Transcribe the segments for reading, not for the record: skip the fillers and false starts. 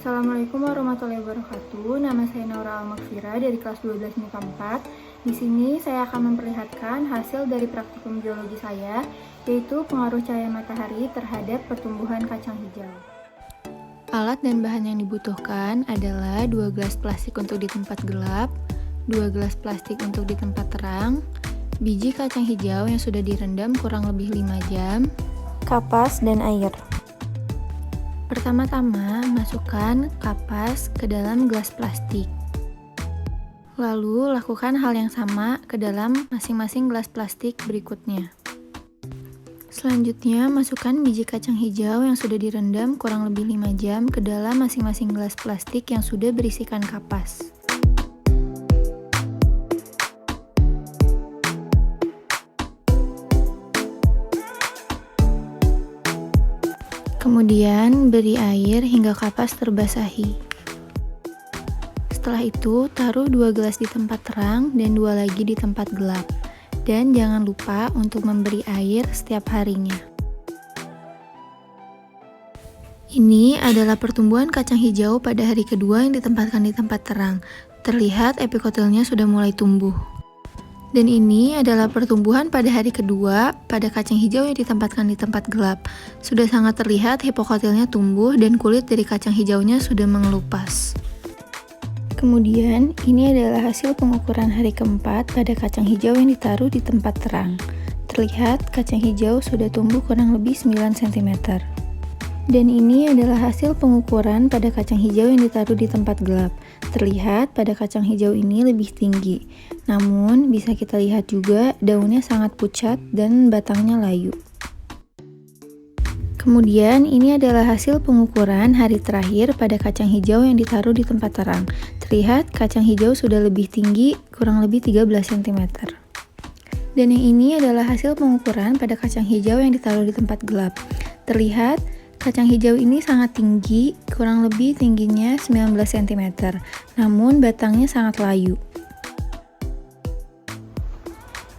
Assalamualaikum warahmatullahi wabarakatuh. Nama saya Naura Al-Makfira dari kelas 12 MIPA 4. Di sini saya akan memperlihatkan hasil dari praktikum geologi saya, yaitu pengaruh cahaya matahari terhadap pertumbuhan kacang hijau. Alat dan bahan yang dibutuhkan adalah 2 gelas plastik untuk di tempat gelap, 2 gelas plastik untuk di tempat terang, biji kacang hijau yang sudah direndam kurang lebih 5 jam, kapas dan air. Pertama-tama, masukkan kapas ke dalam gelas plastik. Lalu, lakukan hal yang sama ke dalam masing-masing gelas plastik berikutnya. Selanjutnya, masukkan biji kacang hijau yang sudah direndam kurang lebih 5 jam ke dalam masing-masing gelas plastik yang sudah berisikan kapas. Kemudian, beri air hingga kapas terbasahi. Setelah itu, taruh 2 gelas di tempat terang dan 2 lagi di tempat gelap. Dan jangan lupa untuk memberi air setiap harinya. Ini adalah pertumbuhan kacang hijau pada hari kedua yang ditempatkan di tempat terang. Terlihat epikotelnya sudah mulai tumbuh. Dan ini adalah pertumbuhan pada hari kedua pada kacang hijau yang ditempatkan di tempat gelap. Sudah sangat terlihat hipokotilnya tumbuh dan kulit dari kacang hijaunya sudah mengelupas. Kemudian, ini adalah hasil pengukuran hari keempat pada kacang hijau yang ditaruh di tempat terang. Terlihat kacang hijau sudah tumbuh kurang lebih 9 cm. Dan ini adalah hasil pengukuran pada kacang hijau yang ditaruh di tempat gelap. Terlihat pada kacang hijau ini lebih tinggi. Namun, bisa kita lihat juga daunnya sangat pucat dan batangnya layu. Kemudian, ini adalah hasil pengukuran hari terakhir pada kacang hijau yang ditaruh di tempat terang. Terlihat kacang hijau sudah lebih tinggi, kurang lebih 13 cm. Dan yang ini adalah hasil pengukuran pada kacang hijau yang ditaruh di tempat gelap. Terlihat kacang hijau ini sangat tinggi, kurang lebih tingginya 19 cm, namun batangnya sangat layu.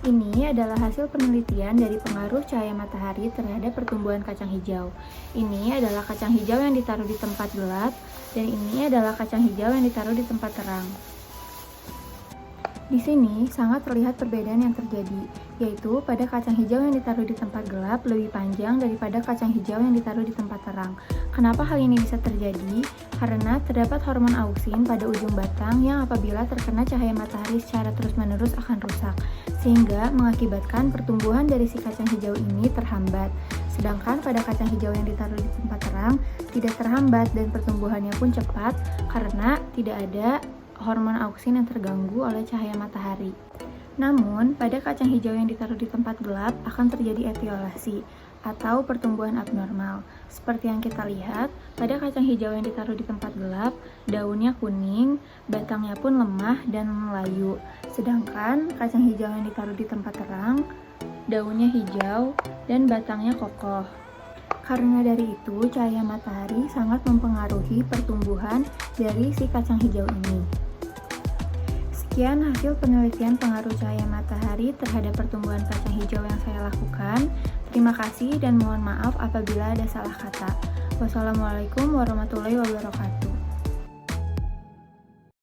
Ini adalah hasil penelitian dari pengaruh cahaya matahari terhadap pertumbuhan kacang hijau. Ini adalah kacang hijau yang ditaruh di tempat gelap, dan ini adalah kacang hijau yang ditaruh di tempat terang. Di sini sangat terlihat perbedaan yang terjadi, yaitu pada kacang hijau yang ditaruh di tempat gelap lebih panjang daripada kacang hijau yang ditaruh di tempat terang. Kenapa hal ini bisa terjadi? Karena terdapat hormon auksin pada ujung batang yang apabila terkena cahaya matahari secara terus-menerus akan rusak, sehingga mengakibatkan pertumbuhan dari si kacang hijau ini terhambat. Sedangkan pada kacang hijau yang ditaruh di tempat terang tidak terhambat dan pertumbuhannya pun cepat karena tidak ada hormon auksin yang terganggu oleh cahaya matahari. Namun, pada kacang hijau yang ditaruh di tempat gelap akan terjadi etiolasi atau pertumbuhan abnormal. Seperti yang kita lihat, pada kacang hijau yang ditaruh di tempat gelap, daunnya kuning, batangnya pun lemah dan layu. Sedangkan kacang hijau yang ditaruh di tempat terang, daunnya hijau dan batangnya kokoh. Karena dari itu, cahaya matahari sangat mempengaruhi pertumbuhan dari si kacang hijau ini. Sekian hasil penelitian pengaruh cahaya matahari terhadap pertumbuhan kacang hijau yang saya lakukan. Terima kasih dan mohon maaf apabila ada salah kata. Wassalamualaikum warahmatullahi wabarakatuh.